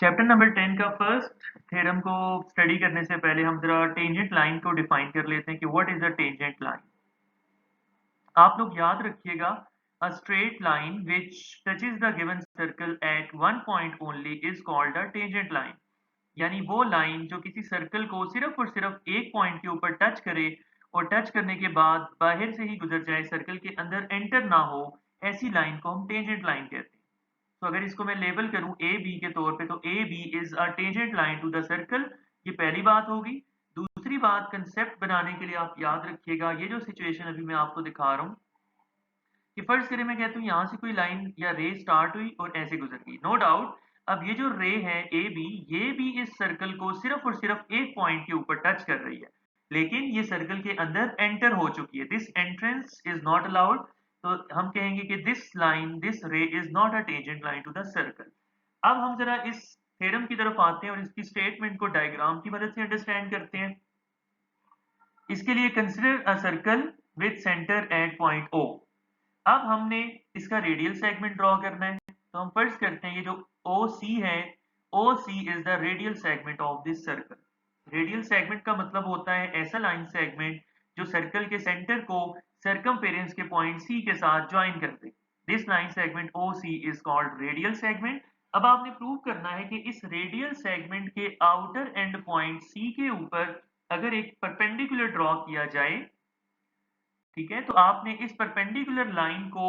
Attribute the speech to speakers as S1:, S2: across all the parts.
S1: Chapter number 10 का first theorem को study करने से पहले हम जरा टेंजेंट लाइन को डिफाइन कर लेते हैं कि what is a tangent line. आप लोग याद रखिएगा, a straight line which touches the given circle eight one point only is called a tangent line. यानी वो लाइन जो किसी सर्कल को सिर्फ और सिर्फ एक पॉइंट के ऊपर टच करे और टच करने के बाद बाहर से ही गुजर जाए, सर्कल के अंदर एंटर ना हो, ऐसी लाइन को हम टेंजेंट लाइन कहते हैं। तो अगर इसको मैं लेबल करूं ए बी के तौर पे, तो A B is a tangent line to the circle. ये पहली बात होगी। दूसरी बात, कंसेप्ट बनाने के लिए आप याद रखिएगा, ये जो सिचुएशन अभी मैं आपको दिखा रहा हूँ कि फर्स्ट करें मैं कहता हूँ यहाँ से कोई लाइन या रे स्टार्ट हुई और ऐसे गुजर गई, नो डाउट। अब ये जो रे है ए बी, ये भी इस सर्कल को सिर्फ और सिर्फ एक पॉइंट के ऊपर टच कर रही है, लेकिन ये सर्कल के अंदर एंटर हो चुकी है। This entrance is not allowed. तो हम कहेंगे कि this ray is not a tangent line to the circle. अब हम जरा इस थ्योरम की तरफ आते हैं और इसकी स्टेटमेंट को डायग्राम की मदद से अंडरस्टैंड करते हैं। इसके लिए consider a circle with centre at point O. अब हमने इसका रेडियल सेगमेंट ड्रॉ करना है, तो हम फर्स्ट करते हैं ये जो ओ सी है, O C is the radial segment of this circle. Radial segment का मतलब होता है ऐसा लाइन सेगमेंट जो सर्कल के सेंटर को सर्कमफेरेंस के पॉइंट सी के साथ ज्वाइन कर दे। This line segment O C is called radial segment. अब आपने प्रूव करना है कि इस रेडियल सेगमेंट के आउटर एंड पॉइंट सी के ऊपर अगर एक परपेंडिकुलर ड्रॉ किया जाए, ठीक है, तो आपने इस परपेंडिकुलर लाइन को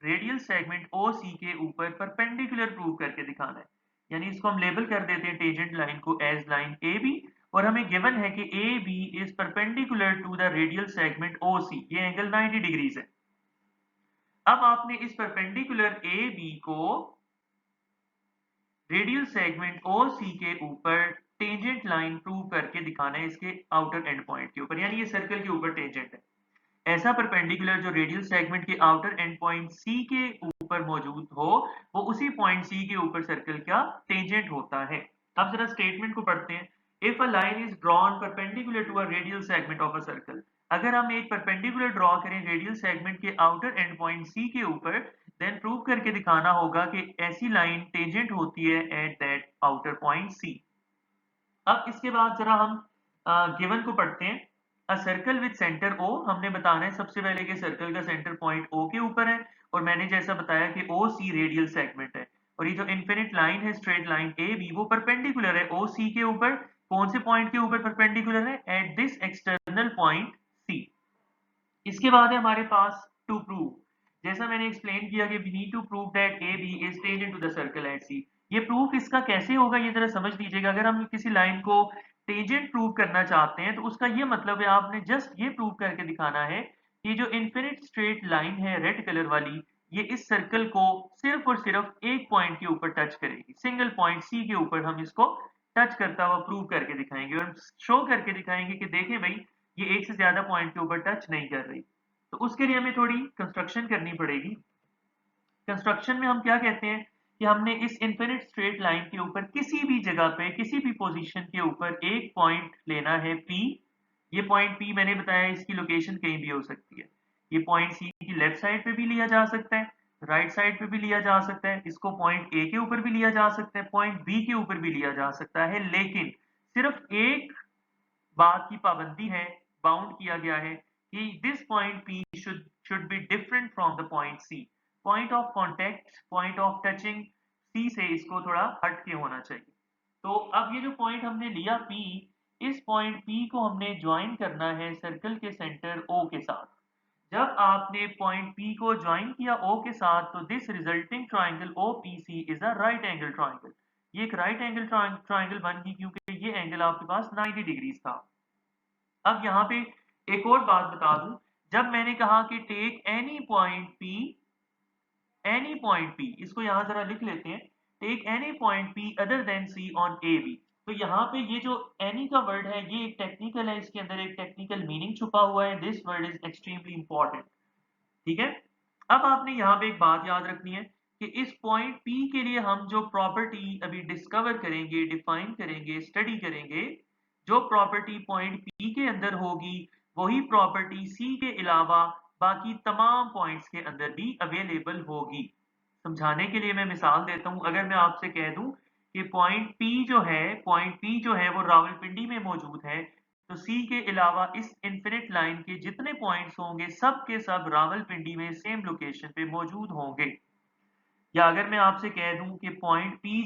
S1: रेडियल सेगमेंट ओ सी के ऊपर परपेंडिकुलर प्रूव करके दिखाना है। यानी इसको हम लेबल कर देते हैं टेंजेंट लाइन को एज लाइन ए बी, और हमें गिवन है कि A B is perpendicular to the radial segment O C. ये एंगल 90 डिग्रीज है। अब आपने इस परपेंडिकुलर ए बी को रेडियल सेगमेंट ओ सी के ऊपर टेंजेंट लाइन प्रूव करके दिखाना है इसके आउटर एंड पॉइंट के ऊपर, यानी ये सर्कल के ऊपर टेंजेंट है। ऐसा परपेंडिकुलर जो रेडियल सेगमेंट के आउटर एंड पॉइंट सी के ऊपर मौजूद हो, वो उसी पॉइंट सी के ऊपर सर्कल का टेंजेंट होता है। अब जरा स्टेटमेंट को पढ़ते हैं। If a line is drawn perpendicular to a radial segment of a circle, अगर हम एक परपेंडिकुलर ड्रॉ करें रेडियल सेगमेंट के आउटर एंड पॉइंट सी के ऊपर, देन प्रूव करके दिखाना होगा कि ऐसी लाइन टेंजेंट होती है at that outer point C. अब इसके बाद जरा हम गिवन को पढ़ते हैं। A circle with centre O, हमने बताना है सबसे पहले कि सर्कल का सेंटर पॉइंट ओ के ऊपर है, और मैंने जैसा बताया कि ओ सी रेडियल सेगमेंट है, और ये जो इनफिनिट लाइन है स्ट्रेट लाइन ए बी, वो परपेंडिकुलर है ओ सी के ऊपर। कौन से पॉइंट के ऊपर परपेंडिकुलर है? At this external point C. इसके बाद है हमारे पास टू प्रूव। जैसा मैंने एक्सप्लेन किया कि we need to prove that A B is tangent to the circle at C. ये प्रूफ इसका कैसे होगा ये जरा समझ लीजिएगा। अगर हम किसी लाइन को टेंजेंट प्रूव करना चाहते हैं, तो उसका ये मतलब है आपने जस्ट ये प्रूव करके दिखाना है कि जो इनफिनिट स्ट्रेट लाइन है रेड कलर वाली, ये इस सर्कल को सिर्फ और सिर्फ एक पॉइंट के ऊपर टच करेगी, सिंगल पॉइंट सी के ऊपर हम इसको टच करता हुआ प्रूव करके दिखाएंगे, और शो करके दिखाएंगे कि देखें भाई, ये एक से ज्यादा पॉइंट के ऊपर टच नहीं कर रही। तो उसके लिए हमें थोड़ी कंस्ट्रक्शन करनी पड़ेगी। कंस्ट्रक्शन में हम क्या कहते हैं कि हमने इस इनफिनिट स्ट्रेट लाइन के ऊपर किसी भी जगह पे किसी भी पोजीशन के ऊपर एक पॉइंट लेना है P। ये पॉइंट P मैंने बताया इसकी लोकेशन कहीं भी हो सकती है। ये पॉइंट C की लेफ्ट साइड पे भी लिया जा सकता है, राइट साइड पे भी लिया जा सकता है, इसको पॉइंट A के ऊपर भी लिया जा सकता है, पॉइंट B के ऊपर भी लिया जा सकता है, लेकिन सिर्फ एक बात की पाबंदी है, बाउंड किया गया है कि this point P should be different from the point C। Point of contact, point of touching C से इसको थोड़ा हट के होना चाहिए। तो अब ये जो पॉइंट हमने लिया P, इस पॉइंट P को हमने ज्वाइन करना है सर्कल के सेंटर O के साथ। जब आपने पॉइंट P को ज्वाइन किया O के साथ, तो this resulting triangle OPC is a right angle triangle. ये एक राइट एंगल ट्राइंगल बन गई क्योंकि ये एंगल आपके पास 90 डिग्रीज था। अब यहाँ पे एक और बात बता दूं, जब मैंने कहा कि take any point P, any point P, इसको यहाँ जरा लिख लेते हैं, take any point P other than C on A B. तो यहाँ पे ये जो एनी का वर्ड है, ये एक टेक्निकल है, इसके अंदर एक टेक्निकल मीनिंग छुपा हुआ है। This word is extremely important, ठीक है। अब आपने यहाँ पे एक बात याद रखनी है कि इस पॉइंट P के लिए हम जो प्रॉपर्टी अभी डिस्कवर करेंगे, डिफाइन करेंगे, स्टडी करेंगे, जो प्रॉपर्टी पॉइंट P के अंदर होगी, वही प्रॉपर्टी C के अलावा बाकी तमाम पॉइंट्स के अंदर भी अवेलेबल होगी। समझाने के लिए मैं मिसाल देता हूं। अगर मैं आपसे कह दूं कि पॉइंट P जो है वो रावलपिंडी में मौजूद है, तो C के अलावा इस इन्फिनिट लाइन के जितने पॉइंट्स होंगे सब के सब रावलपिंडी में सेम लोकेशन पे मौजूद होंगे। या अगर मैं आपसे कह दूं कि पॉइंट P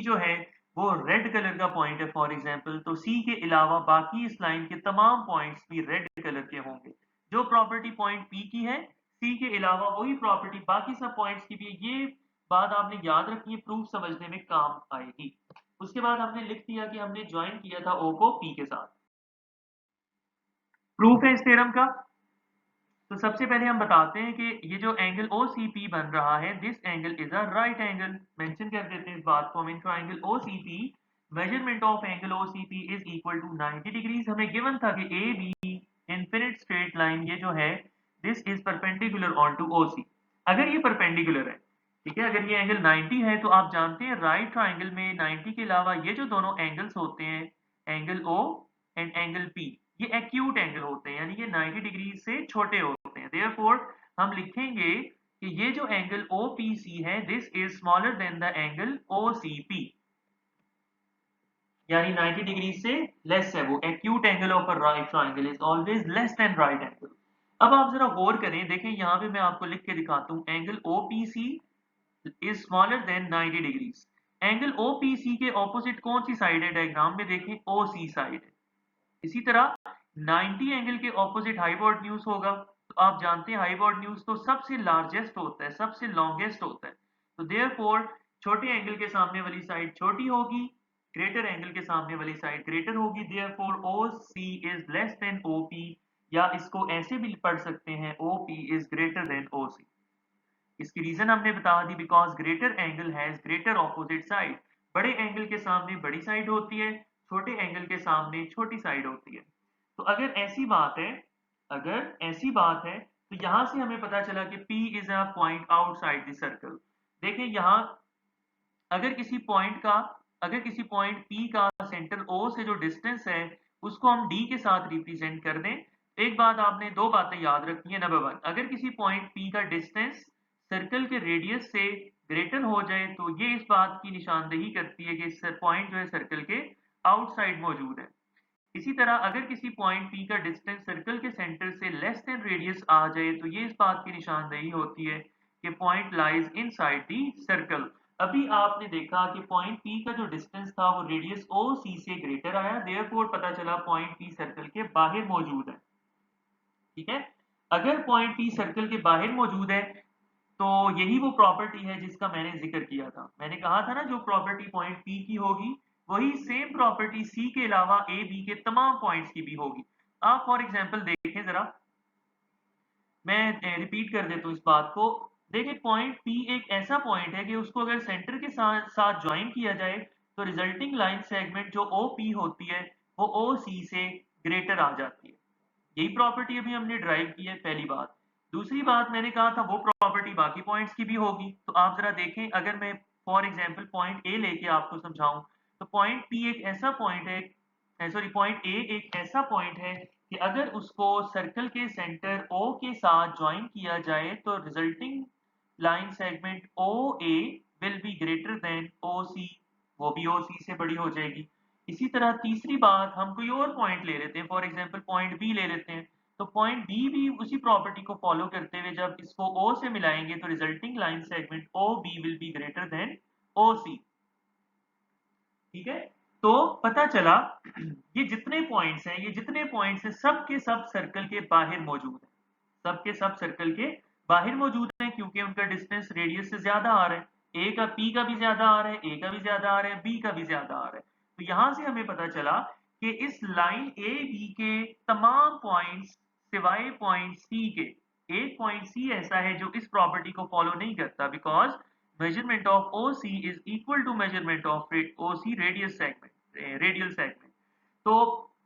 S1: जो है वो रेड कलर का पॉइंट है फॉर एग्जांपल, तो C के अलावा बाकी इस लाइन के तमाम पॉइंट्स भी रेड कलर के होंगे। जो प्रॉपर्टी पॉइंट P की है, C के अलावा वही प्रॉपर्टी बाकी सब पॉइंट्स की भी है। ये बात आपने याद रखनी है, प्रूफ समझने में काम आएगी। उसके बाद हमने लिख दिया कि हमने ज्वाइन किया था O को P के साथ। प्रूफ है इस थ्योरम का। तो सबसे पहले हम बताते हैं कि ये जो एंगल OCP बन रहा है, this angle is a right angle. Mention कर देते हैं इस बात को हम in triangle OCP, measurement of angle OCP is equal to 90 degrees. हमें गिवन था कि AB इनफिनिट स्ट्रेट लाइन ये जो है this is perpendicular on to OC। अगर ये परपेंडिकुलर है, ठीक है, अगर ये एंगल 90 है, तो आप जानते हैं राइट ट्राइंगल में 90 के अलावा ये जो दोनों एंगल्स होते हैं, angle O and angle P, ये एक्यूट एंगल होते हैं, यानी ये 90 डिग्री से छोटे होते हैं। देयरफॉर हम लिखेंगे कि ये जो एंगल OPC है this is smaller than the angle OCP, यानी 90 डिग्री से लेस है वो। Acute angle of a right triangle is always less than right angle. अब आप जरा गौर करें, देखें यहाँ पे मैं आपको लिख के दिखाता हूँ, angle OPC is smaller than 90 degrees. Angle OPC के ऑपोजिट कौन सी साइड है डायग्राम में, देखें OC साइड है। इसी तरह 90 एंगल के ऑपोजिट हाइपोटेन्यूज होगा। तो आप जानते हैं हाइपोटेन्यूज तो सबसे लार्जेस्ट होता है, सबसे लॉन्गेस्ट होता है। तो देयरफॉर छोटे एंगल के सामने वाली साइड छोटी होगी, ग्रेटर एंगल के सामने वाली साइड ग्रेटर होगी। Therefore OC is less than OP, या इसको ऐसे भी पढ़ सकते हैं OP is greater than OC। इसकी रीजन हमने बता दी, because greater angle has greater opposite side. बड़े एंगल के सामने बड़ी साइड होती है, छोटे एंगल के सामने छोटी साइड होती है। तो अगर ऐसी बात है तो यहां से हमें पता चला कि P is a point outside the circle. देखें यहां अगर किसी पॉइंट का अगर किसी पॉइंट P का सेंटर O से जो डिस्टेंस है उसको हम D के साथ रिप्रेजेंट कर दें, तो एक बात आपने दो बातें याद रखनी है। नंबर वन, अगर किसी पॉइंट P का डिस्टेंस सर्कल के रेडियस से ग्रेटर हो जाए तो ये इस बात की निशानदेही करती है कि पॉइंट जो है सर्कल के आउटसाइड मौजूद है। इसी तरह अगर किसी पॉइंट P का डिस्टेंस सर्कल के सेंटर से लेस देन रेडियस आ जाए तो ये इस बात की निशानदेही होती है कि point lies inside the circle. अभी आपने देखा कि पॉइंट P का जो डिस्टेंस था वो रेडियस OC से ग्रेटर आया, देयरफॉर पता चला पॉइंट P सर्कल के बाहर मौजूद है। ठीक है, अगर पॉइंट P सर्कल के बाहर मौजूद है तो यही वो प्रॉपर्टी है जिसका मैंने जिक्र किया था। मैंने कहा था ना, जो प्रॉपर्टी पॉइंट P की होगी वही सेम प्रॉपर्टी C के अलावा A B के तमाम पॉइंट्स की भी होगी। आप फॉर एग्जांपल देखें जरा, मैं रिपीट कर देता हूँ इस बात को। देखिए पॉइंट P एक ऐसा पॉइंट है कि उसको अगर सेंटर के साथ ज्वाइन किया जाए तो रिजल्टिंग लाइन सेगमेंट जो OP होती है वो OC से ग्रेटर आ जाती है। यही प्रॉपर्टी अभी हमने ड्राइव की है, पहली बात। दूसरी बात मैंने कहा था वो प्रॉपर्टी बाकी पॉइंट्स की भी होगी। तो आप जरा देखें, अगर मैं फॉर एग्जांपल पॉइंट ए लेके आपको समझाऊं, तो पॉइंट पी एक ऐसा पॉइंट है, सॉरी पॉइंट ए एक ऐसा पॉइंट है कि अगर उसको सर्कल के सेंटर ओ के साथ ज्वाइन किया जाए तो resulting line segment O A will be greater than O C, वो भी ओ सी से बड़ी हो जाएगी। इसी तरह तीसरी बात, हम कोई और पॉइंट ले लेते हैं, फॉर एग्जांपल पॉइंट बी ले लेते हैं। तो पॉइंट बी भी उसी प्रॉपर्टी को फॉलो करते हुए जब इसको ओ से मिलाएंगे तो resulting line segment O B will be greater than O C. ठीक है, तो पता चला ये जितने पॉइंट्स हैं सब के सब सर्कल के बाहर मौजूद हैं, सब के सब सर्कल के बाहर मौजूद हैं, क्योंकि उनका डिस्टेंस रेडियस से ज्यादा आ रहा है। ए का पी का भी ज्यादा आ रहा है, ए का भी ज्यादा आ रहा है, बी का भी ज्यादा आ रहा है। तो यहां से हमें पता चला कि इस लाइन ए बी के तमाम पॉइंट्स सिवाय पॉइंट सी के, एक पॉइंट सी ऐसा है जो इस प्रॉपर्टी को फॉलो नहीं करता, because measurement of OC is equal to measurement of OC radial segment. तो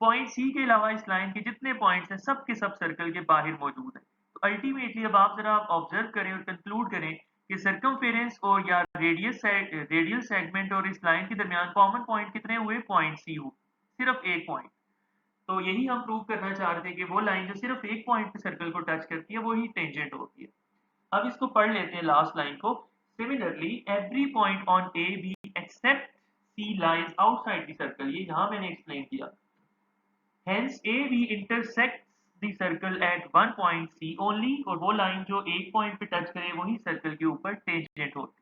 S1: पॉइंट सी के अलावा इस लाइन के जितने पॉइंट्स हैं सब के सब सर्कल के बाहर मौजूद हैं। तो अल्टीमेटली अब आप जरा ऑब्जर्व करें और कंक्लूड करें कि सर्कमफेरेंस और या रेडियल सेगमेंट और इस लाइन के दरमियान कॉमन पॉइंट कितने हुए, पॉइंट सी हुए, सिर्फ एक पॉइंट। तो यही हम प्रूव करना चाह रहे थे कि वो लाइन जो सिर्फ एक पॉइंट पे सर्कल को टच करती है वही टेंजेंट होती है। अब इसको पढ़ लेते हैं लास्ट लाइन को। Similarly, every point on A, B except C lies outside the circle. ये यहाँ मैंने explain किया. Hence, AB intersects the circle at one point C only, और वो लाइन जो एक पॉइंट पे टच करे वही सर्कल के ऊपर टेंजेंट होती है.